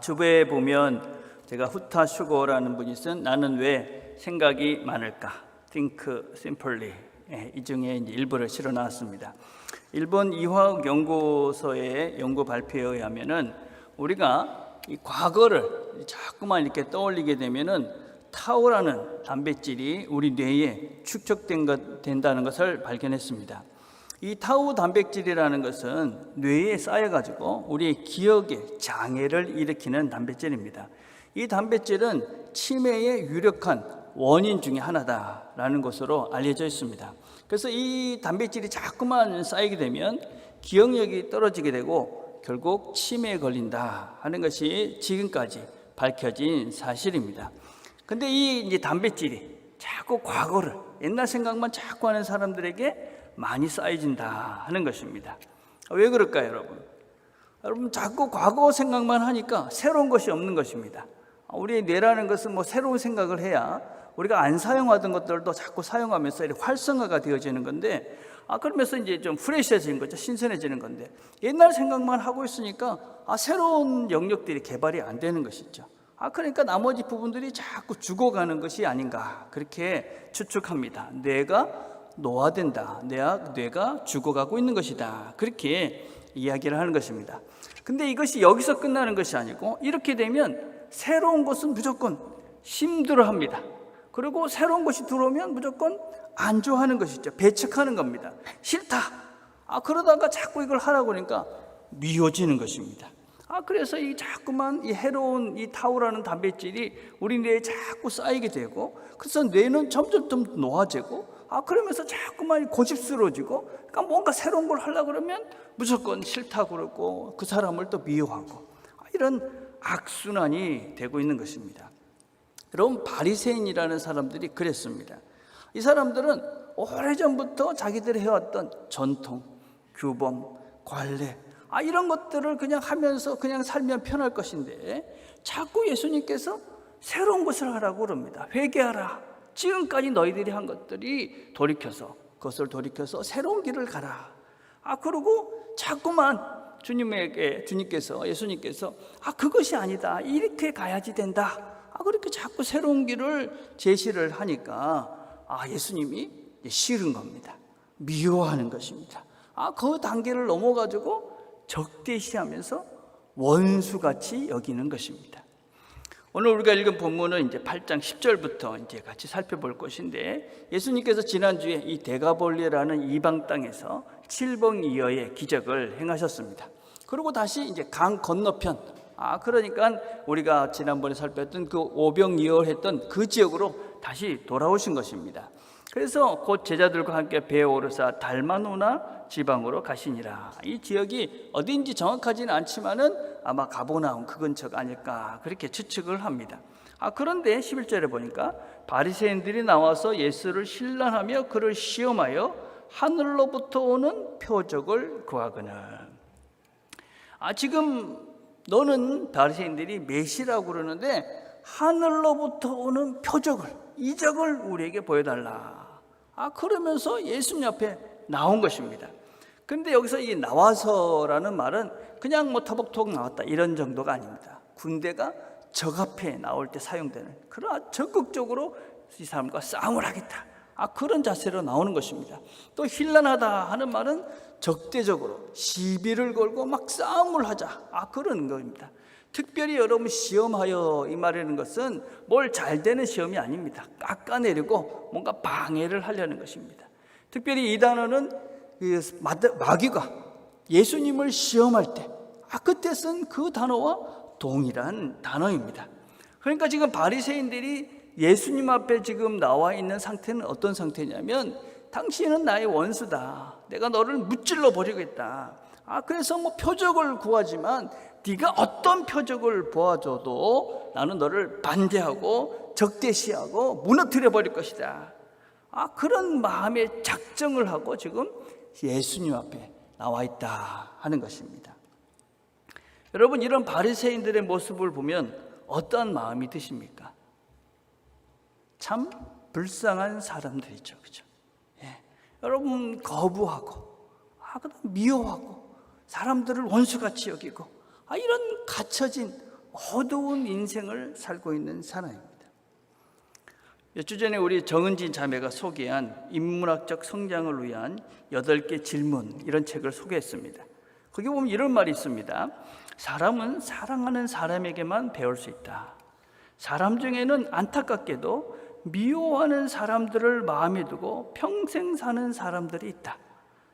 주부에 보면 제가 후타 슈거라는 분이 쓴 나는 왜 생각이 많을까? Think Simply. 이 중에 이제 일부를 실어 나왔습니다. 일본 이화학 연구소의 연구 발표에 의하면은 우리가 이 과거를 자꾸만 이렇게 떠올리게 되면은 타우라는 단백질이 우리 뇌에 축적된다는 것을 발견했습니다. 이 타우 단백질이라는 것은 뇌에 쌓여가지고 우리의 기억에 장애를 일으키는 단백질입니다. 이 단백질은 치매의 유력한 원인 중에 하나다라는 것으로 알려져 있습니다. 그래서 이 단백질이 자꾸만 쌓이게 되면 기억력이 떨어지게 되고 결국 치매에 걸린다 하는 것이 지금까지 밝혀진 사실입니다. 근데 이 이제 단백질이 자꾸 과거를 옛날 생각만 자꾸 하는 사람들에게 많이 쌓여진다 하는 것입니다. 왜 그럴까요, 여러분? 여러분 자꾸 과거 생각만 하니까 새로운 것이 없는 것입니다. 우리의 뇌라는 것은 새로운 생각을 해야 우리가 안 사용하던 것들도 자꾸 사용하면서 이렇게 활성화가 되어지는 건데, 그러면서 이제 좀 프레시해지는 거죠. 신선해지는 건데, 옛날 생각만 하고 있으니까 새로운 영역들이 개발이 안 되는 것이죠. 그러니까 나머지 부분들이 자꾸 죽어가는 것이 아닌가 그렇게 추측합니다. 뇌가 노화된다, 뇌가 죽어가고 있는 것이다, 그렇게 이야기를 하는 것입니다. 근데 이것이 여기서 끝나는 것이 아니고 이렇게 되면 새로운 것은 무조건 힘들어합니다. 그리고 새로운 것이 들어오면 무조건 안 좋아하는 것이죠. 배척하는 겁니다. 싫다. 그러다가 자꾸 이걸 하라고 하니까 미워지는 것입니다. 그래서 이 자꾸만 이 해로운 이 타우라는 단백질이 우리 뇌에 자꾸 쌓이게 되고, 그래서 뇌는 점점 더 노화지고, 그러면서 자꾸만 고집스러워지고, 그러니까 뭔가 새로운 걸 하려고 그러면 무조건 싫다고 그러고 그 사람을 또 미워하고, 이런 악순환이 되고 있는 것입니다. 여러분, 바리새인이라는 사람들이 그랬습니다. 이 사람들은 오래전부터 자기들이 해왔던 전통, 규범, 관례, 이런 것들을 그냥 하면서 그냥 살면 편할 것인데 자꾸 예수님께서 새로운 것을 하라고 그럽니다. 회개하라. 지금까지 너희들이 한 것들이 그것을 돌이켜서 새로운 길을 가라. 그리고 자꾸만 예수님께서 그것이 아니다, 이렇게 가야지 된다, 그렇게 자꾸 새로운 길을 제시를 하니까 예수님이 싫은 겁니다. 미워하는 것입니다. 그 단계를 넘어가지고 적대시하면서 원수같이 여기는 것입니다. 오늘 우리가 읽은 본문은 이제 8장 10절부터 이제 같이 살펴볼 것인데, 예수님께서 지난주에 이 데가볼리라는 이방 땅에서 칠봉이어의 기적을 행하셨습니다. 그리고 다시 이제 강 건너편, 그러니까 우리가 지난번에 살폈던 그 오병이어했던 그 지역으로 다시 돌아오신 것입니다. 그래서 곧 제자들과 함께 배에 오르사 달마누나 지방으로 가시니라. 이 지역이 어딘지 정확하지는 않지만은 아마 가보나움 그 근처가 아닐까 그렇게 추측을 합니다. 그런데 11절에 보니까 바리새인들이 나와서 예수를 신란하며 그를 시험하여 하늘로부터 오는 표적을 구하거늘. 지금 너는 바리새인들이 메시라고 그러는데 하늘로부터 오는 표적을, 이적을 우리에게 보여달라. 그러면서 예수님 앞에 나온 것입니다. 근데 여기서 이 나와서라는 말은 그냥 터벅토벅 나왔다 이런 정도가 아닙니다. 군대가 적 앞에 나올 때 사용되는, 그러나 적극적으로 이 사람과 싸움을 하겠다, 그런 자세로 나오는 것입니다. 또 힐난하다 하는 말은 적대적으로 시비를 걸고 막 싸움을 하자, 그런 겁니다. 특별히 여러분, 시험하여 이 말이라는 것은 뭘 잘 되는 시험이 아닙니다. 깎아내리고 뭔가 방해를 하려는 것입니다. 특별히 이 단어는 마귀가 예수님을 시험할 때 그때 쓴 그 단어와 동일한 단어입니다. 그러니까 지금 바리새인들이 예수님 앞에 지금 나와 있는 상태는 어떤 상태냐면, 당신은 나의 원수다, 내가 너를 무찔러 버리겠다, 그래서 표적을 구하지만 네가 어떤 표적을 보아줘도 나는 너를 반대하고 적대시하고 무너뜨려 버릴 것이다, 그런 마음의 작정을 하고 지금 예수님 앞에 나와 있다 하는 것입니다. 여러분, 이런 바리새인들의 모습을 보면 어떠한 마음이 드십니까? 참 불쌍한 사람들이죠, 그죠? 여러분, 거부하고 미워하고 사람들을 원수같이 여기고 이런 갇혀진 어두운 인생을 살고 있는 사람입니다. 몇 주 전에 우리 정은진 자매가 소개한 인문학적 성장을 위한 8개 질문, 이런 책을 소개했습니다. 거기 보면 이런 말이 있습니다. 사람은 사랑하는 사람에게만 배울 수 있다. 사람 중에는 안타깝게도 미워하는 사람들을 마음에 두고 평생 사는 사람들이 있다.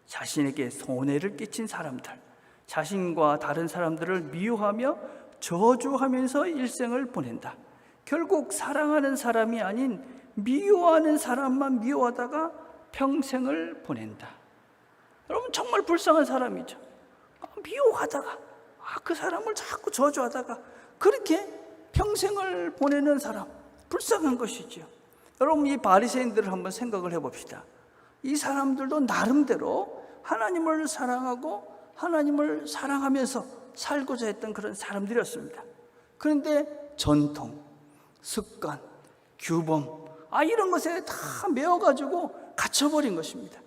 자신에게 손해를 끼친 사람들, 자신과 다른 사람들을 미워하며 저주하면서 일생을 보낸다. 결국 사랑하는 사람이 아닌 미워하는 사람만 미워하다가 평생을 보낸다. 여러분, 정말 불쌍한 사람이죠. 미워하다가 그 사람을 자꾸 저주하다가 그렇게 평생을 보내는 사람, 불쌍한 것이죠. 여러분, 이 바리새인들을 한번 생각을 해봅시다. 이 사람들도 나름대로 하나님을 사랑하고 하나님을 사랑하면서 살고자 했던 그런 사람들이었습니다. 그런데 전통, 습관, 규범, 이런 것에 다 매어가지고 갇혀버린 것입니다.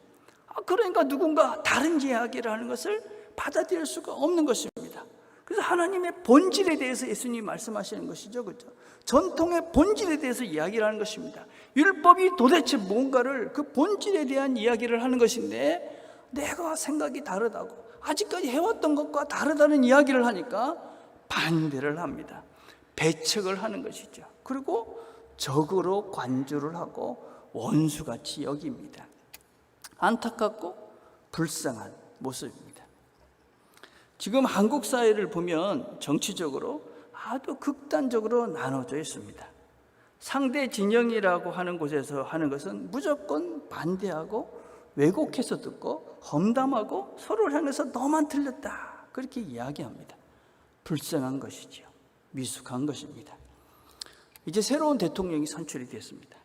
그러니까 누군가 다른 이야기를 하는 것을 받아들일 수가 없는 것입니다. 그래서 하나님의 본질에 대해서 예수님이 말씀하시는 것이죠. 그렇죠? 전통의 본질에 대해서 이야기를 하는 것입니다. 율법이 도대체 뭔가를, 그 본질에 대한 이야기를 하는 것인데, 내가 생각이 다르다고, 아직까지 해왔던 것과 다르다는 이야기를 하니까 반대를 합니다. 배척을 하는 것이죠. 그리고 적으로 관주를 하고 원수같이 여깁니다. 안타깝고 불쌍한 모습입니다. 지금 한국 사회를 보면 정치적으로 아주 극단적으로 나눠져 있습니다. 상대 진영이라고 하는 곳에서 하는 것은 무조건 반대하고 왜곡해서 듣고 험담하고 서로를 향해서 너만 틀렸다, 그렇게 이야기합니다. 불쌍한 것이지요. 미숙한 것입니다. 이제 새로운 대통령이 선출이 됐습니다.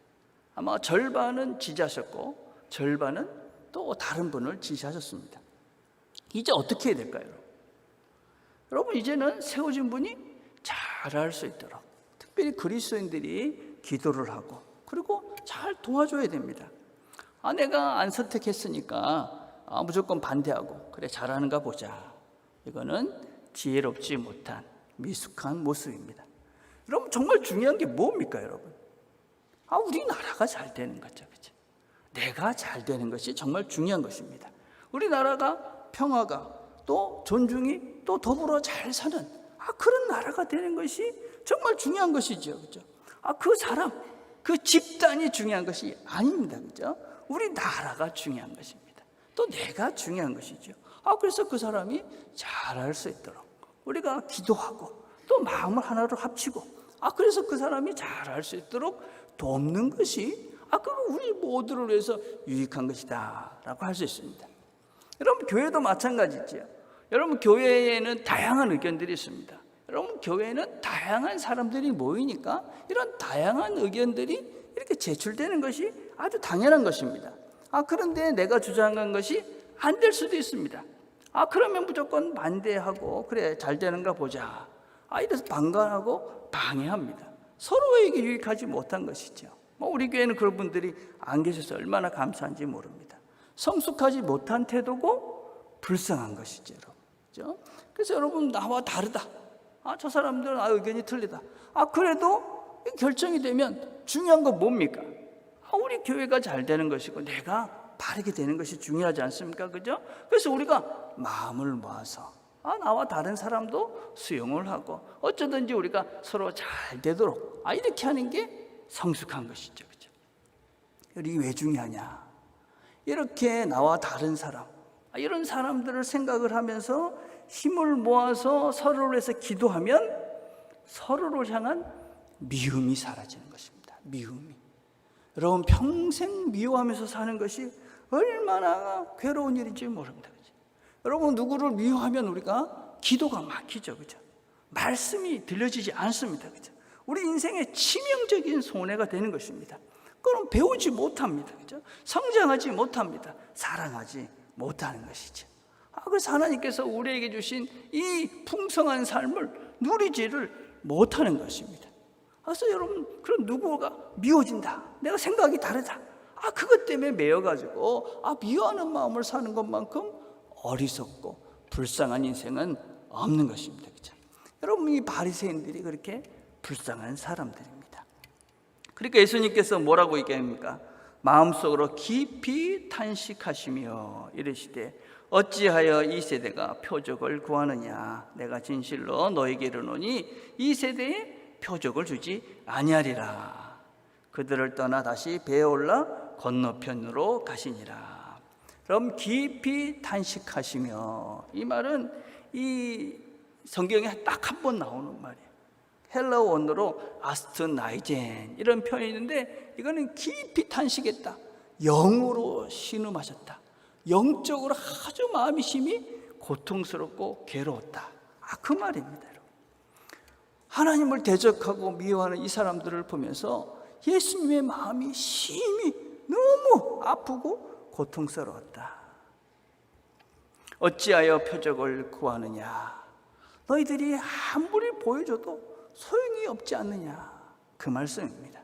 아마 절반은 지지하셨고 절반은 또 다른 분을 지지하셨습니다. 이제 어떻게 해야 될까요? 여러분, 이제는 세워진 분이 잘할 수 있도록 특별히 그리스도인들이 기도를 하고 그리고 잘 도와줘야 됩니다. 내가 안 선택했으니까 무조건 반대하고 그래 잘하는가 보자. 이거는 지혜롭지 못한 미숙한 모습입니다. 여러분, 정말 중요한 게 뭡니까, 여러분? 우리나라가 잘 되는 거죠, 그렇죠? 내가 잘 되는 것이 정말 중요한 것입니다. 우리나라가 평화가 또 존중이 또 더불어 잘 사는 그런 나라가 되는 것이 정말 중요한 것이죠, 그렇죠? 그 사람, 그 집단이 중요한 것이 아닙니다, 그렇죠? 우리나라가 중요한 것입니다. 또 내가 중요한 것이죠. 그래서 그 사람이 잘할 수 있도록 우리가 기도하고 또 마음을 하나로 합치고 그래서 그 사람이 잘할 수 있도록 돕는 것이 우리 모두를 위해서 유익한 것이다 라고 할 수 있습니다. 여러분, 교회도 마찬가지죠. 여러분, 교회에는 다양한 의견들이 있습니다. 여러분, 교회에는 다양한 사람들이 모이니까 이런 다양한 의견들이 이렇게 제출되는 것이 아주 당연한 것입니다. 그런데 내가 주장한 것이 안 될 수도 있습니다. 그러면 무조건 반대하고 그래 잘 되는가 보자. 이래서 방관하고 방해합니다. 서로에게 유익하지 못한 것이죠. 우리 교회는 그런 분들이 안 계셔서 얼마나 감사한지 모릅니다. 성숙하지 못한 태도고 불쌍한 것이죠, 여러분. 그래서 여러분, 나와 다르다. 저 사람들은 의견이 틀리다. 그래도 결정이 되면 중요한 건 뭡니까? 우리 교회가 잘 되는 것이고 내가 바르게 되는 것이 중요하지 않습니까? 그죠? 그래서 우리가 마음을 모아서 나와 다른 사람도 수용을 하고 어쩌든지 우리가 서로 잘 되도록 이렇게 하는 게 성숙한 것이죠, 그죠? 이게 왜 중요하냐? 이렇게 나와 다른 사람, 이런 사람들을 생각을 하면서 힘을 모아서 서로를 위해서 기도하면 서로를 향한 미움이 사라지는 것입니다. 미움이. 여러분, 평생 미워하면서 사는 것이 얼마나 괴로운 일인지 모릅니다. 그죠? 여러분, 누구를 미워하면 우리가 기도가 막히죠, 그죠? 말씀이 들려지지 않습니다, 그죠? 우리 인생에 치명적인 손해가 되는 것입니다. 그럼 배우지 못합니다, 그죠? 성장하지 못합니다. 사랑하지 못하는 것이죠. 그래서 하나님께서 우리에게 주신 이 풍성한 삶을 누리지를 못하는 것입니다. 그래서 여러분, 그런 누구가 미워진다, 내가 생각이 다르다, 그것 때문에 매여가지고 미워하는 마음을 사는 것만큼 어리석고 불쌍한 인생은 없는 것입니다, 그죠? 여러분, 이 바리새인들이 그렇게 불쌍한 사람들입니다. 그러니까 예수님께서 뭐라고 얘기합니까? 마음속으로 깊이 탄식하시며 이르시되 어찌하여 이 세대가 표적을 구하느냐. 내가 진실로 너에게 이르노니 이 세대에 표적을 주지 아니하리라. 그들을 떠나 다시 배에 올라 건너편으로 가시니라. 그럼 깊이 탄식하시며, 이 말은 이 성경에 딱 한 번 나오는 말이에요. 헬라어 원어로 아스트나이젠 이런 표현이 있는데, 이거는 깊이 탄식했다, 영으로 신음하셨다, 영적으로 아주 마음이 심히 고통스럽고 괴로웠다, 그 말입니다. 하나님을 대적하고 미워하는 이 사람들을 보면서 예수님의 마음이 심히 너무 아프고 고통스러웠다. 어찌하여 표적을 구하느냐. 너희들이 아무리 보여줘도 소용이 없지 않느냐, 그 말씀입니다.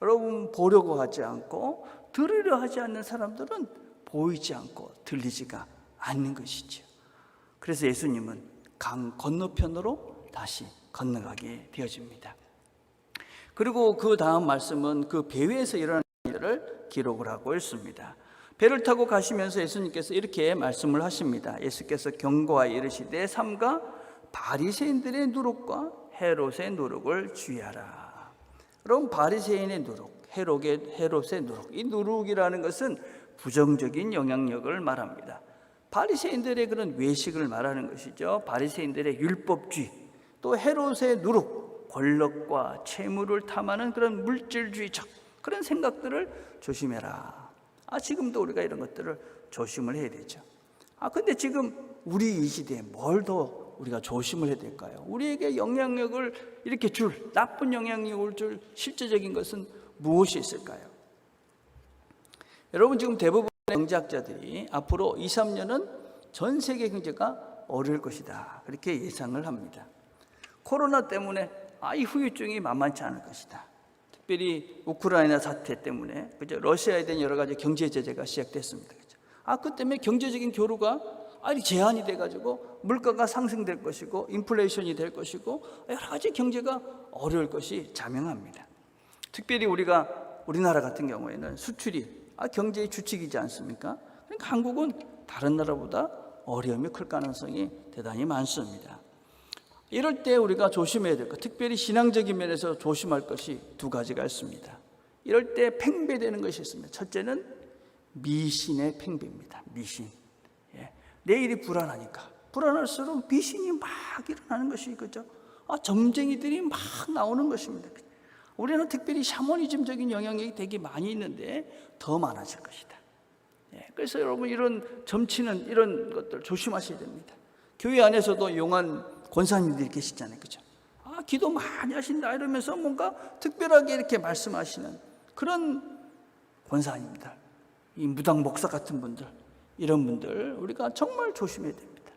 여러분, 보려고 하지 않고 들으려 하지 않는 사람들은 보이지 않고 들리지가 않는 것이죠. 그래서 예수님은 강 건너편으로 다시 건너가게 되어집니다. 그리고 그 다음 말씀은 그 배 위에서 일어난 일을 기록을 하고 있습니다. 배를 타고 가시면서 예수님께서 이렇게 말씀을 하십니다. 예수께서 경고하여 이르시되 삼가 바리새인들의 누룩과 헤롯의 누룩을 주의하라. 그럼 바리새인의 누룩, 헤롯의 누룩, 이 누룩이라는 것은 부정적인 영향력을 말합니다. 바리새인들의 그런 외식을 말하는 것이죠. 바리새인들의 율법주의, 또 헤롯의 누룩, 권력과 채무를 탐하는 그런 물질주의적 그런 생각들을 조심해라. 지금도 우리가 이런 것들을 조심을 해야 되죠. 근데 지금 우리 이 시대에 뭘 더 우리가 조심을 해야 될까요? 우리에게 영향력을 이렇게 줄, 나쁜 영향력을 줄 실제적인 것은 무엇이 있을까요? 여러분, 지금 대부분의 경제학자들이 앞으로 2, 3년은 전 세계 경제가 어려울 것이다, 그렇게 예상을 합니다. 코로나 때문에 이 후유증이 만만치 않을 것이다. 특별히 우크라이나 사태 때문에, 그죠? 러시아에 대한 여러 가지 경제 제재가 시작됐습니다. 그죠? 그 때문에 경제적인 교류가 제한이 돼가지고 물가가 상승될 것이고 인플레이션이 될 것이고 여러 가지 경제가 어려울 것이 자명합니다. 특별히 우리나라 같은 경우에는 수출이 경제의 주축이지 않습니까? 그러니까 한국은 다른 나라보다 어려움이 클 가능성이 대단히 많습니다. 이럴 때 우리가 조심해야 될 것, 특별히 신앙적인 면에서 조심할 것이 두 가지가 있습니다. 이럴 때 팽배되는 것이 있습니다. 첫째는 미신의 팽배입니다. 미신. 내일이 불안할수록 미신이 막 일어나는 것이, 그죠? 점쟁이들이 막 나오는 것입니다. 우리는 특별히 샤머니즘적인 영향력이 되게 많이 있는데 더 많아질 것이다. 그래서 여러분, 이런 점치는 이런 것들 조심하셔야 됩니다. 교회 안에서도 용한 권사님들이 계시잖아요, 그죠? 기도 많이 하신다 이러면서 뭔가 특별하게 이렇게 말씀하시는 그런 권사님들, 이 무당 목사 같은 분들, 이런 분들 우리가 정말 조심해야 됩니다.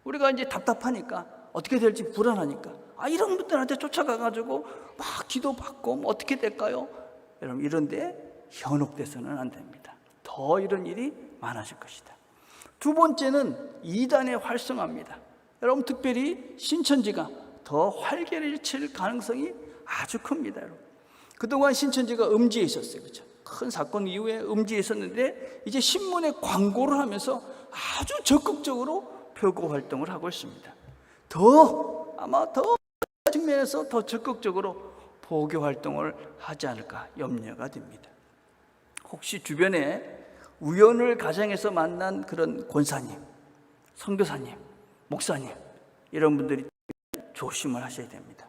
우리가 이제 답답하니까, 어떻게 될지 불안하니까 이런 분들한테 쫓아가가지고 막 기도받고 어떻게 될까요? 여러분, 이런데 현혹돼서는 안 됩니다. 더 이런 일이 많아질 것이다. 두 번째는 이단의 활성화입니다. 여러분, 특별히 신천지가 더 활개를 가능성이 아주 큽니다. 여러분, 그동안 신천지가 음지에 있었어요, 그렇죠? 큰 사건 이후에 음지에 있었는데 이제 신문에 광고를 하면서 아주 적극적으로 표고 활동을 하고 있습니다. 아마 더 측면에서 더 적극적으로 포교 활동을 하지 않을까 염려가 됩니다. 혹시 주변에 우연을 가정에서 만난 그런 권사님, 선교사님, 목사님, 이런 분들이 조심을 하셔야 됩니다.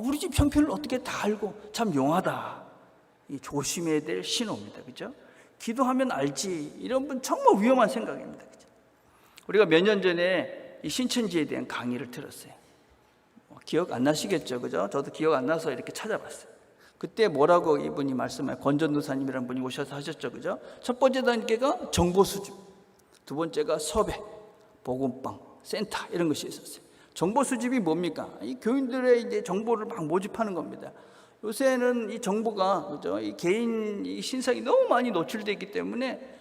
우리 집 형편을 어떻게 다 알고 참 용하다, 이 조심해야 될 신호입니다. 그죠? 기도하면 알지, 이런 분 정말 위험한 생각입니다. 그죠? 우리가 몇 년 전에 이 신천지에 대한 강의를 들었어요. 기억 안 나시겠죠? 그죠? 저도 기억 안 나서 이렇게 찾아봤어요. 그때 뭐라고 이분이 말씀해요? 권전도사님이라는 분이 오셔서 하셨죠. 그죠? 첫 번째 단계가 정보 수집, 두 번째가 섭외, 복음방, 센터, 이런 것이 있었어요. 정보 수집이 뭡니까? 이 교인들의 이제 정보를 막 모집하는 겁니다. 요새는 이 정보가, 그죠? 이 개인 이 신상이 너무 많이 노출되어 있기 때문에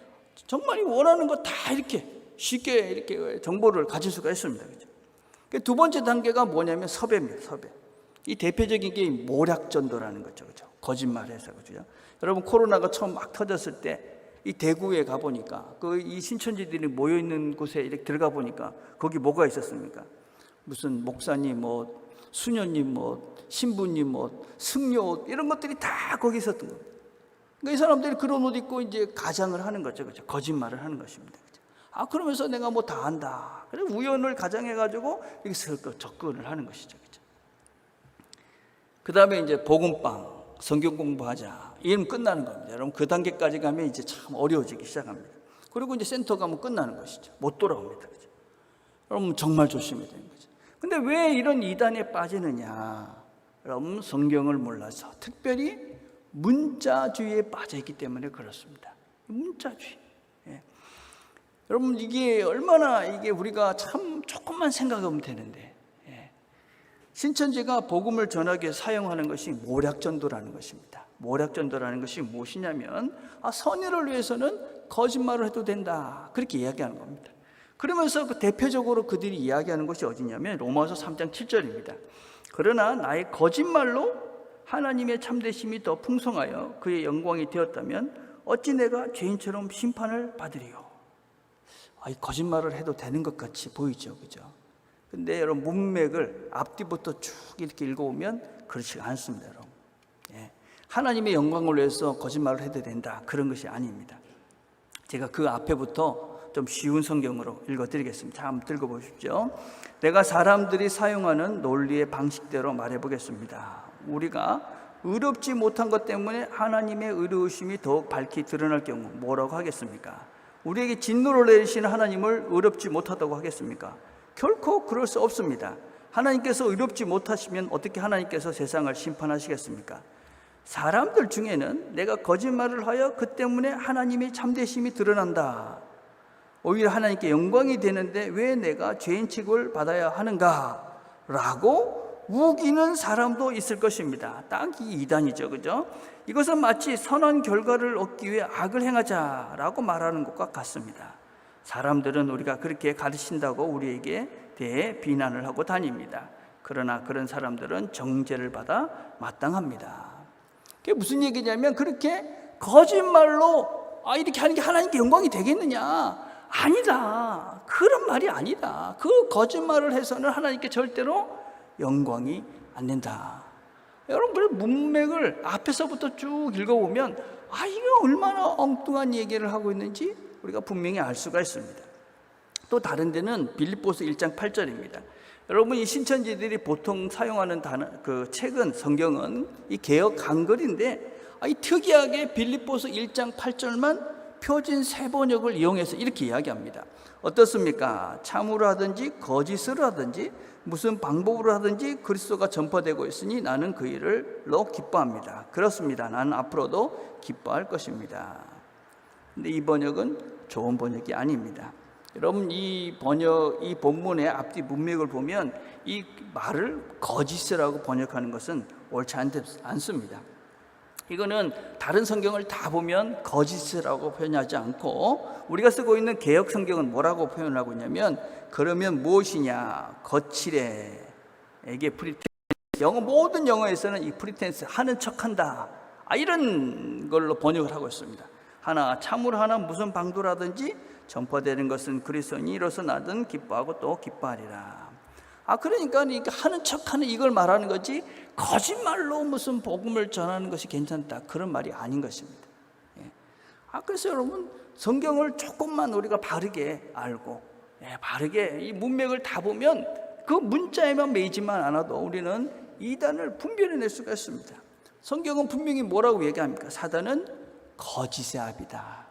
정말 원하는 거 다 이렇게 쉽게 이렇게 정보를 가질 수가 있습니다. 그죠? 두 번째 단계가 뭐냐면 섭외입니다. 섭외. 이 대표적인 게 모략전도라는 거죠. 그죠? 거짓말해서. 그죠? 여러분, 코로나가 처음 막 터졌을 때 이 대구에 가보니까 이 신천지들이 모여있는 곳에 이렇게 들어가 보니까 거기 뭐가 있었습니까? 무슨 목사님, 뭐 수녀님, 뭐 신부님, 뭐 승려 이런 것들이 다 거기 있었던 거예요. 그러니까 이 사람들이 그런 옷 입고 이제 가장을 하는 거죠. 그죠? 거짓말을 하는 것입니다. 그죠? 그러면서 내가 뭐 다 안다. 그래서 우연을 가장해가지고 여기서 접근을 하는 것이죠. 그죠? 그 다음에 이제 복음방, 성경 공부하자. 이러면 끝나는 겁니다. 여러분, 그 단계까지 가면 이제 참 어려워지기 시작합니다. 그리고 이제 센터 가면 끝나는 것이죠. 못 돌아옵니다. 그죠? 여러분, 정말 조심해야 되는 거죠. 근데 왜 이런 이단에 빠지느냐? 여러분, 성경을 몰라서, 특별히 문자주의에 빠져있기 때문에 그렇습니다. 문자주의. 예. 여러분, 이게 얼마나 우리가 참 조금만 생각하면 되는데, 예. 신천지가 복음을 전하기 위해 사용하는 것이 모략전도라는 것입니다. 모략전도라는 것이 무엇이냐면, 선의를 위해서는 거짓말을 해도 된다. 그렇게 이야기하는 겁니다. 그러면서 대표적으로 그들이 이야기하는 것이 어디냐면 로마서 3장 7절입니다. 그러나 나의 거짓말로 하나님의 참되심이 더 풍성하여 그의 영광이 되었다면 어찌 내가 죄인처럼 심판을 받으리요. 이 거짓말을 해도 되는 것 같이 보이죠. 그죠? 근데 여러분, 문맥을 앞뒤부터 쭉 이렇게 읽어보면 그렇지 않습니다. 여러분. 예. 하나님의 영광을 위해서 거짓말을 해도 된다. 그런 것이 아닙니다. 제가 그 앞에부터 좀 쉬운 성경으로 읽어드리겠습니다. 자, 한번 읽어보십시오. 내가 사람들이 사용하는 논리의 방식대로 말해보겠습니다. 우리가 의롭지 못한 것 때문에 하나님의 의로우심이 더욱 밝히 드러날 경우 뭐라고 하겠습니까? 우리에게 진노를 내리시는 하나님을 의롭지 못하다고 하겠습니까? 결코 그럴 수 없습니다. 하나님께서 의롭지 못하시면 어떻게 하나님께서 세상을 심판하시겠습니까? 사람들 중에는 내가 거짓말을 하여 그 때문에 하나님의 참되심이 드러난다. 오히려 하나님께 영광이 되는데 왜 내가 죄인 취급을 받아야 하는가? 라고 우기는 사람도 있을 것입니다. 딱 이 이단이죠. 그죠? 이것은 마치 선한 결과를 얻기 위해 악을 행하자라고 말하는 것과 같습니다. 사람들은 우리가 그렇게 가르친다고 우리에게 대해 비난을 하고 다닙니다. 그러나 그런 사람들은 정죄를 받아 마땅합니다. 그게 무슨 얘기냐면, 그렇게 거짓말로 이렇게 하는 게 하나님께 영광이 되겠느냐? 아니다. 그런 말이 아니다. 그 거짓말을 해서는 하나님께 절대로 영광이 안 된다. 여러분, 문맥을 앞에서부터 쭉 읽어보면 이거 얼마나 엉뚱한 얘기를 하고 있는지 우리가 분명히 알 수가 있습니다. 또 다른 데는 빌립보서 1장 8절입니다. 여러분, 이 신천지들이 보통 사용하는 책은, 성경은 이 개역 한글인데 이 특이하게 빌립보서 1장 8절만 표준 세번역을 이용해서 이렇게 이야기합니다. 어떻습니까? 참으로 하든지 거짓으로 하든지 무슨 방법으로 하든지 그리스도가 전파되고 있으니 나는 그 일을로 기뻐합니다. 그렇습니다. 나는 앞으로도 기뻐할 것입니다. 근데 이 번역은 좋은 번역이 아닙니다. 여러분, 이 본문의 앞뒤 문맥을 보면 이 말을 거짓이라고 번역하는 것은 옳지 않습니다. 이거는 다른 성경을 다 보면 거짓이라고 표현하지 않고, 우리가 쓰고 있는 개역 성경은 뭐라고 표현하고 있냐면, 그러면 무엇이냐? 거칠해. 이게 프리텐스. 모든 영어에서는 이 프리텐스, 하는 척한다. 이런 걸로 번역을 하고 있습니다. 하나 참으로 하나 무슨 방도라든지 전파되는 것은 그리스도인이로서 나든 기뻐하고 또 기뻐하리라. 그러니까 하는 척하는 이걸 말하는 거지, 거짓말로 무슨 복음을 전하는 것이 괜찮다, 그런 말이 아닌 것입니다. 그래서 여러분, 성경을 조금만 우리가 바르게 알고, 바르게 이 문맥을 다 보면 그 문자에만 매이지만 않아도 우리는 이단을 분별해낼 수가 있습니다. 성경은 분명히 뭐라고 얘기합니까? 사단은 거짓의 아비다.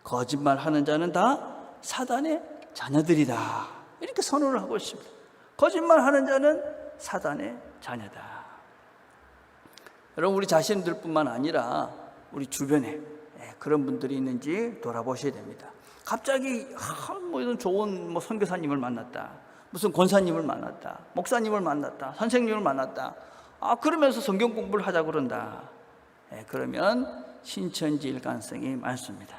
거짓말하는 자는 다 사단의 자녀들이다. 이렇게 선언을 하고 있습니다. 거짓말하는 자는 사단의 자녀다. 여러분, 우리 자신들뿐만 아니라 우리 주변에 그런 분들이 있는지 돌아보셔야 됩니다. 갑자기 이런 좋은 선교사님을 만났다, 무슨 권사님을 만났다, 목사님을 만났다, 선생님을 만났다, 그러면서 성경 공부를 하자고 그런다. 그러면 신천지일 가능성이 많습니다.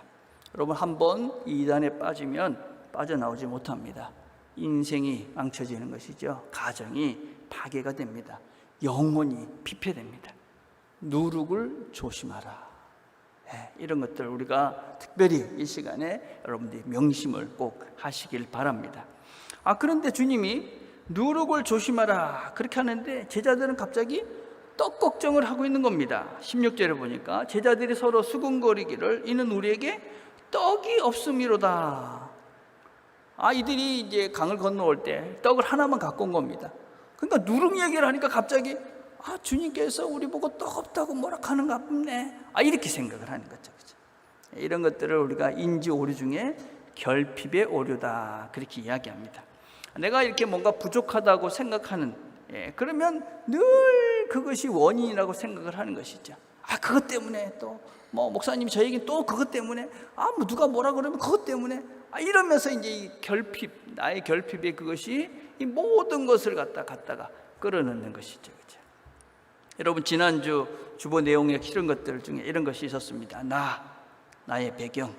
여러분, 한번 이 이단에 빠지면 빠져나오지 못합니다. 인생이 망쳐지는 것이죠. 가정이 파괴가 됩니다. 영혼이 피폐됩니다. 누룩을 조심하라. 이런 것들 우리가 특별히 이 시간에 여러분들이 명심을 꼭 하시길 바랍니다. 그런데 주님이 누룩을 조심하라 그렇게 하는데 제자들은 갑자기 떡 걱정을 하고 있는 겁니다. 16절에 보니까 제자들이 서로 수군거리기를 이는 우리에게 떡이 없음이로다. 이들이 이제 강을 건너올 때 떡을 하나만 갖고 온 겁니다. 그러니까 누룩 얘기를 하니까 갑자기 주님께서 우리 보고 떡 없다고 뭐라 하는가 보네. 이렇게 생각을 하는 거죠. 그렇죠? 이런 것들을 우리가 인지 오류 중에 결핍의 오류다 그렇게 이야기합니다. 내가 이렇게 뭔가 부족하다고 생각하는 그러면 늘 그것이 원인이라고 생각을 하는 것이죠. 그것 때문에 또 목사님이 저 얘기 또 그것 때문에 누가 뭐라 그러면 그것 때문에 이러면서 이제 이 결핍, 나의 결핍의 그것이 이 모든 것을 갖다가 끌어넣는 것이죠. 그렇죠? 여러분 지난주 주보 내용에 이런 것들 중에 이런 것이 있었습니다. 나의 배경,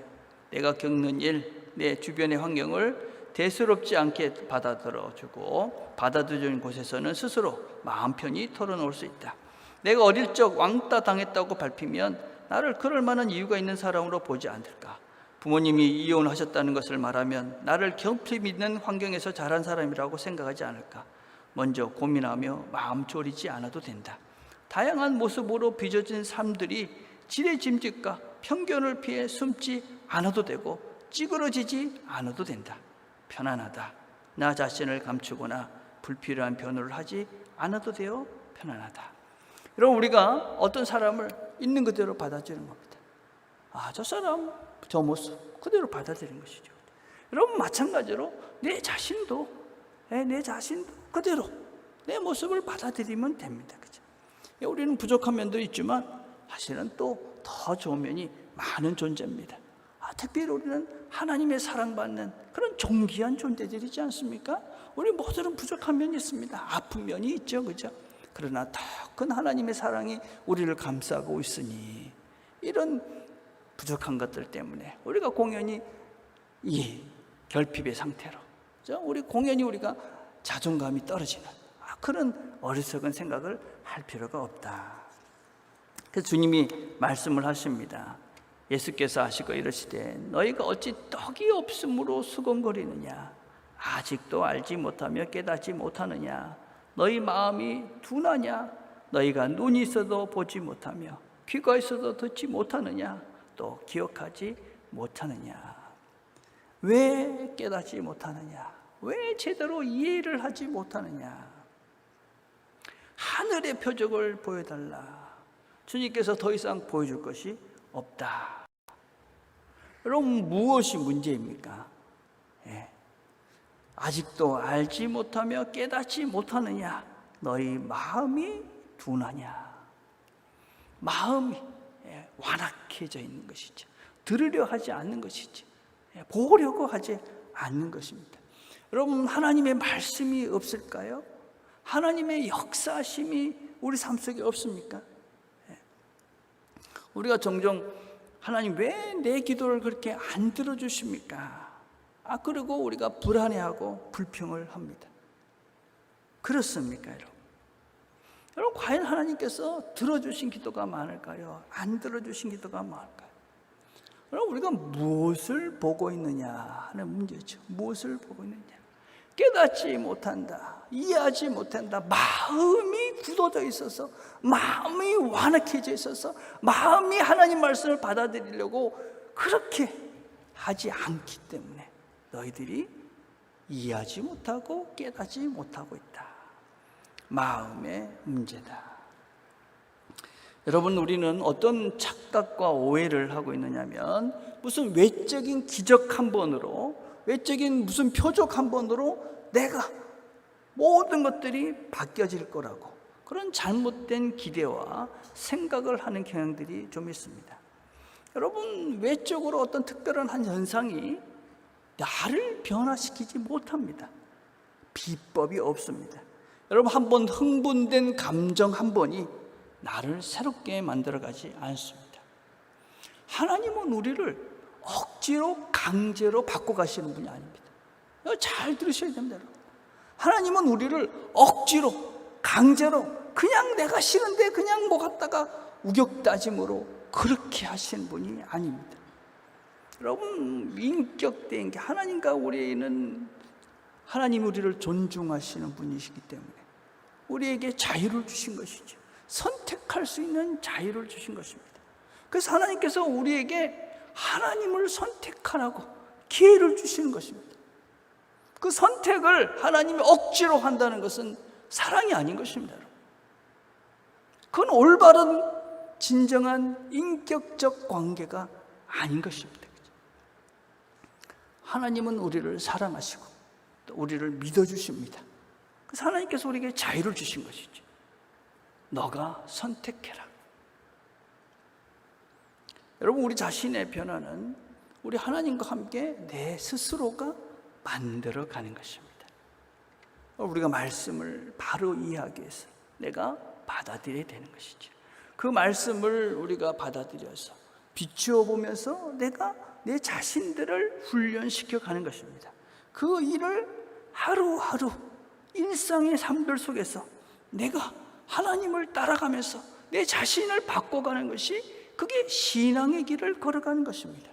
내가 겪는 일, 내 주변의 환경을 대수롭지 않게 받아들여주고 받아들여주는 곳에서는 스스로 마음 편히 털어놓을 수 있다. 내가 어릴 적 왕따 당했다고 밟히면 나를 그럴 만한 이유가 있는 사람으로 보지 않을까. 부모님이 이혼하셨다는 것을 말하면 나를 결핍 있는 환경에서 자란 사람이라고 생각하지 않을까. 먼저 고민하며 마음 졸이지 않아도 된다. 다양한 모습으로 빚어진 삶들이 지레짐짓과 편견을 피해 숨지 않아도 되고 찌그러지지 않아도 된다. 편안하다. 나 자신을 감추거나 불필요한 변호를 하지 않아도 돼요. 편안하다. 여러분 우리가 어떤 사람을 있는 그대로 받아주는 겁니다. 저 사람 저 모습 그대로 받아들이는 것이죠. 여러분 마찬가지로 내 자신도 그대로 내 모습을 받아들이면 됩니다. 그죠? 우리는 부족한 면도 있지만 사실은 또 더 좋은 면이 많은 존재입니다. 특별히 우리는 하나님의 사랑받는 그런 존귀한 존재들이지 않습니까? 우리 모두는 부족한 면이 있습니다. 아픈 면이 있죠, 그죠? 그러나 더 큰 하나님의 사랑이 우리를 감싸고 있으니 이런 부족한 것들 때문에 우리가 공연히 이 결핍의 상태로, 우리 공연히 우리가 자존감이 떨어지는 그런 어리석은 생각을 할 필요가 없다. 그래서 주님이 말씀을 하십니다. 예수께서 하시고 이러시되 너희가 어찌 떡이 없음으로 수건거리느냐. 아직도 알지 못하며 깨닫지 못하느냐. 너희 마음이 둔하냐. 너희가 눈이 있어도 보지 못하며 귀가 있어도 듣지 못하느냐. 또 기억하지 못하느냐. 왜 깨닫지 못하느냐. 왜 제대로 이해를 하지 못하느냐. 하늘의 표적을 보여달라. 주님께서 더 이상 보여줄 것이 없다. 여러분 무엇이 문제입니까? 아직도 알지 못하며 깨닫지 못하느냐. 너희 마음이 둔하냐. 마음이 완악해져 있는 것이죠. 들으려 하지 않는 것이죠. 보려고 하지 않는 것입니다. 여러분 하나님의 말씀이 없을까요? 하나님의 역사심이 우리 삶 속에 없습니까? 우리가 종종 하나님 왜 내 기도를 그렇게 안 들어주십니까? 그리고 우리가 불안해하고 불평을 합니다. 그렇습니까, 여러분? 여러분 과연 하나님께서 들어주신 기도가 많을까요? 안 들어주신 기도가 많을까요? 여러분 우리가 무엇을 보고 있느냐 하는 문제죠. 무엇을 보고 있느냐. 깨닫지 못한다. 이해하지 못한다. 마음이 굳어져 있어서, 마음이 완악해져 있어서, 마음이 하나님 말씀을 받아들이려고 그렇게 하지 않기 때문에 너희들이 이해하지 못하고 깨닫지 못하고 있다. 마음의 문제다. 여러분 우리는 어떤 착각과 오해를 하고 있느냐면 무슨 외적인 기적 한 번으로, 외적인 무슨 표적 한 번으로 내가 모든 것들이 바뀌어질 거라고 그런 잘못된 기대와 생각을 하는 경향들이 좀 있습니다. 여러분 외적으로 어떤 특별한 한 현상이 나를 변화시키지 못합니다. 비법이 없습니다. 여러분 한번 흥분된 감정 한 번이 나를 새롭게 만들어가지 않습니다. 하나님은 우리를 억지로 강제로 바꿔가시는 분이 아닙니다. 이거 잘 들으셔야 됩니다. 하나님은 우리를 억지로, 강제로, 그냥 내가 싫은데 그냥 뭐 갖다가 우격다짐으로 그렇게 하신 분이 아닙니다. 여러분, 인격된 게 하나님과 우리는, 하나님 우리를 존중하시는 분이시기 때문에 우리에게 자유를 주신 것이죠. 선택할 수 있는 자유를 주신 것입니다. 그래서 하나님께서 우리에게 하나님을 선택하라고 기회를 주시는 것입니다. 그 선택을 하나님이 억지로 한다는 것은 사랑이 아닌 것입니다. 그건 올바른 진정한 인격적 관계가 아닌 것입니다. 하나님은 우리를 사랑하시고 또 우리를 믿어주십니다. 그래서 하나님께서 우리에게 자유를 주신 것이죠. 너가 선택해라. 여러분, 우리 자신의 변화는 우리 하나님과 함께 내 스스로가 만들어가는 것입니다. 우리가 말씀을 바로 이해하기 위해서 내가 받아들여야 되는 것이죠. 그 말씀을 우리가 받아들여서 비추어 보면서 내가 내 자신들을 훈련시켜 가는 것입니다. 그 일을 하루하루 일상의 삶들 속에서 내가 하나님을 따라가면서 내 자신을 바꿔가는 것이, 그게 신앙의 길을 걸어가는 것입니다.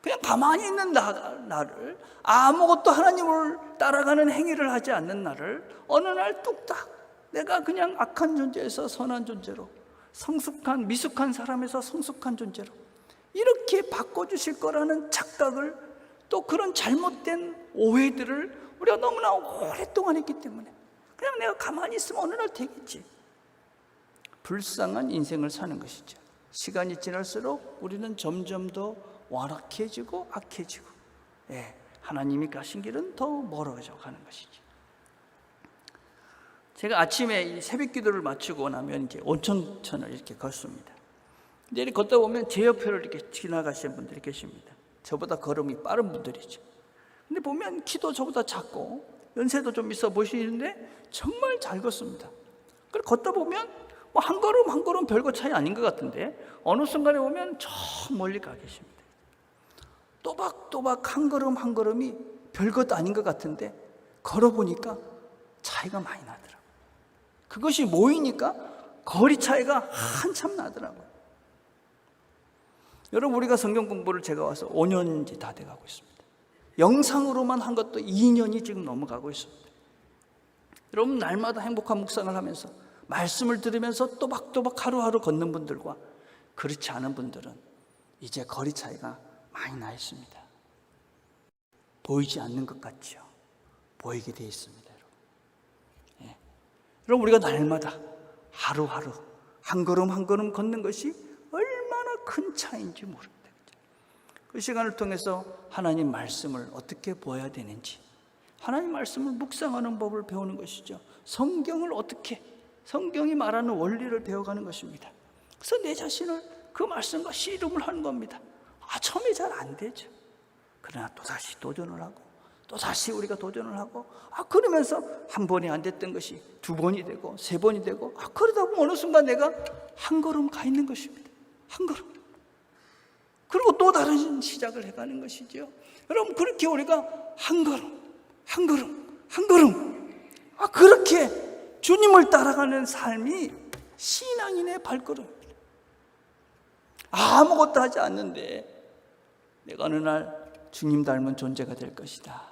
그냥 가만히 있는 나를, 아무것도 하나님을 따라가는 행위를 하지 않는 나를 어느 날 뚝딱 내가 그냥 악한 존재에서 선한 존재로, 성숙한 미숙한 사람에서 성숙한 존재로 이렇게 바꿔주실 거라는 착각을, 또 그런 잘못된 오해들을 우리가 너무나 오랫동안 했기 때문에 그냥 내가 가만히 있으면 어느 날 되겠지. 불쌍한 인생을 사는 것이죠. 시간이 지날수록 우리는 점점 더 완악해지고 악해지고, 하나님이 가신 길은 더 멀어져 가는 것이지. 제가 아침에 이 새벽 기도를 마치고 나면 이제 온천천을 이렇게 걷습니다. 근데 이렇게 걷다 보면 제 옆에를 이렇게 지나가시는 분들이 계십니다. 저보다 걸음이 빠른 분들이죠. 근데 보면 키도 저보다 작고 연세도 좀 있어 보이시는데 정말 잘 걷습니다. 그래서 걷다 보면 뭐 한 걸음 한 걸음 별거 차이 아닌 것 같은데 어느 순간에 보면 저 멀리 가 계십니다. 또박또박 한 걸음 한 걸음이 별것도 아닌 것 같은데 걸어보니까 차이가 많이 나더라고요. 그것이 모이니까 거리 차이가 한참 나더라고요. 여러분, 우리가 성경 공부를 제가 와서 5년이 다 돼가고 있습니다. 영상으로만 한 것도 2년이 지금 넘어가고 있습니다. 여러분, 날마다 행복한 묵상을 하면서 말씀을 들으면서 또박또박 하루하루 걷는 분들과 그렇지 않은 분들은 이제 거리 차이가 많이 나 있습니다. 보이지 않는 것 같죠? 보이게 되어 있습니다. 여러분, 여러분, 우리가 날마다 하루하루 한 걸음 한 걸음 걷는 것이 얼마나 큰 차이인지 모릅니다. 그 시간을 통해서 하나님 말씀을 어떻게 보아야 되는지, 하나님 말씀을 묵상하는 법을 배우는 것이죠. 성경을 어떻게, 성경이 말하는 원리를 배워가는 것입니다. 그래서 내 자신을 그 말씀과 씨름을 하는 겁니다. 처음에 잘 안 되죠. 그러나 또다시 도전을 하고 또다시 우리가 도전을 하고 그러면서 한 번이 안 됐던 것이 두 번이 되고 세 번이 되고 그러다 보면 어느 순간 내가 한 걸음 가 있는 것입니다. 한 걸음. 그리고 또 다른 시작을 해가는 것이죠. 여러분, 그렇게 우리가 한 걸음 한 걸음 한 걸음 그렇게 주님을 따라가는 삶이 신앙인의 발걸음입니다. 아무것도 하지 않는데 내가 어느 날 주님 닮은 존재가 될 것이다.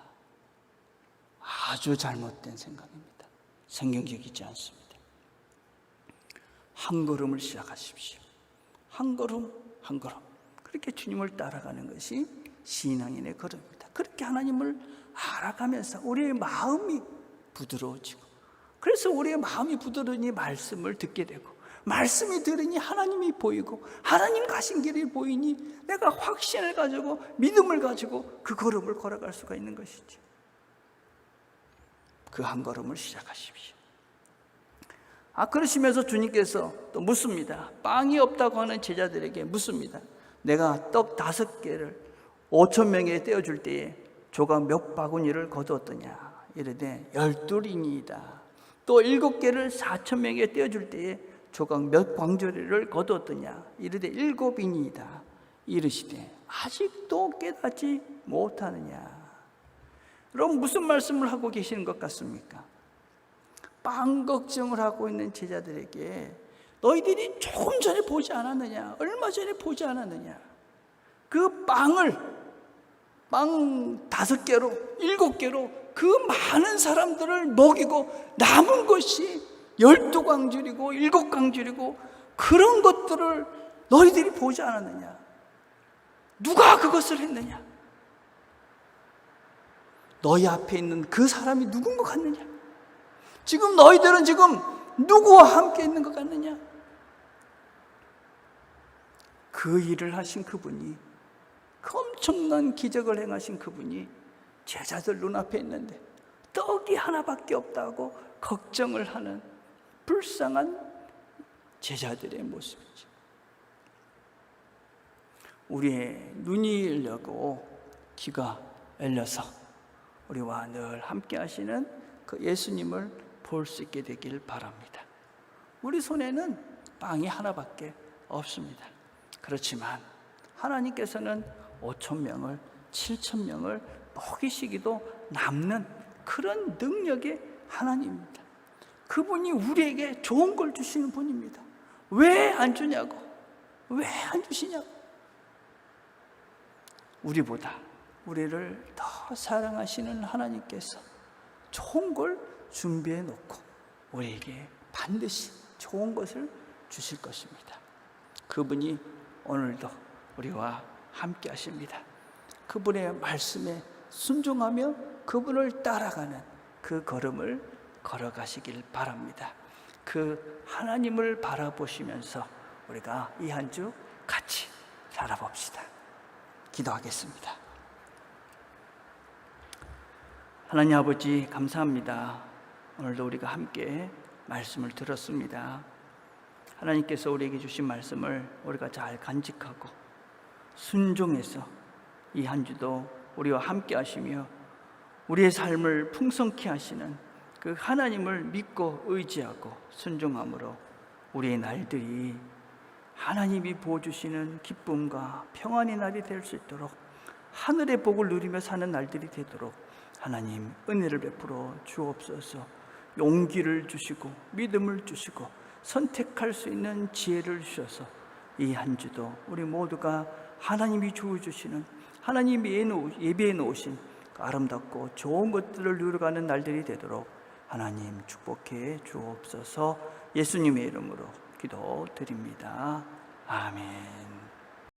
아주 잘못된 생각입니다. 성경적이지 않습니다. 한 걸음을 시작하십시오. 한 걸음 한 걸음. 그렇게 주님을 따라가는 것이 신앙인의 걸음입니다. 그렇게 하나님을 알아가면서 우리의 마음이 부드러워지고, 그래서 우리의 마음이 부드러우니 말씀을 듣게 되고, 말씀이 들으니 하나님이 보이고, 하나님 가신 길이 보이니 내가 확신을 가지고 믿음을 가지고 그 걸음을 걸어갈 수가 있는 것이죠. 그 한 걸음을 시작하십시오. 그러시면서 주님께서 또 묻습니다. 빵이 없다고 하는 제자들에게 묻습니다. 내가 떡 5개를 5,000명에 떼어줄 때에 조각 몇 바구니를 거두었더냐? 이르되 12이니이다. 또 7개를 4,000명에 떼어줄 때에 조각 몇 광저리를 거두었더냐? 이르되 7이니이다. 이르시되 아직도 깨닫지 못하느냐? 여러분 무슨 말씀을 하고 계시는 것 같습니까? 빵 걱정을 하고 있는 제자들에게 너희들이 조금 전에 보지 않았느냐? 얼마 전에 보지 않았느냐? 그 빵을 빵 5개로 7개로 그 많은 사람들을 먹이고 남은 것이 12광줄이고 7광줄이고 그런 것들을 너희들이 보지 않았느냐? 누가 그것을 했느냐? 너희 앞에 있는 그 사람이 누군 것 같느냐? 지금 너희들은 지금 누구와 함께 있는 것 같느냐? 그 일을 하신 그분이, 그 엄청난 기적을 행하신 그분이 제자들 눈앞에 있는데 떡이 하나밖에 없다고 걱정을 하는 불쌍한 제자들의 모습이지. 우리의 눈이 열려고 귀가 열려서 우리와 늘 함께 하시는 그 예수님을 볼 수 있게 되길 바랍니다. 우리 손에는 빵이 하나밖에 없습니다. 그렇지만 하나님께서는 5,000명을 7,000명을 먹이시기도 남는 그런 능력의 하나님입니다. 그분이 우리에게 좋은 걸 주시는 분입니다. 왜 안 주냐고? 왜 안 주시냐고? 우리보다 우리를 더 사랑하시는 하나님께서 좋은 걸 준비해 놓고 우리에게 반드시 좋은 것을 주실 것입니다. 그분이 오늘도 우리와 함께 하십니다. 그분의 말씀에 순종하며 그분을 따라가는 그 걸음을 걸어가시길 바랍니다. 그 하나님을 바라보시면서 우리가 이 한 주 같이 살아봅시다. 기도하겠습니다. 하나님 아버지 감사합니다. 오늘도 우리가 함께 말씀을 들었습니다. 하나님께서 우리에게 주신 말씀을 우리가 잘 간직하고 순종해서 이 한 주도 우리와 함께 하시며 우리의 삶을 풍성케 하시는 그 하나님을 믿고 의지하고 순종함으로 우리의 날들이 하나님이 부어주시는 기쁨과 평안의 날이 될 수 있도록 하늘의 복을 누리며 사는 날들이 되도록 하나님 은혜를 베풀어 주옵소서. 용기를 주시고 믿음을 주시고 선택할 수 있는 지혜를 주셔서 이 한 주도 우리 모두가 하나님이 주어주시는 하나님이 예비해 놓으신 아름답고 좋은 것들을 누려가는 날들이 되도록 하나님 축복해 주옵소서. 예수님의 이름으로 기도드립니다. 아멘.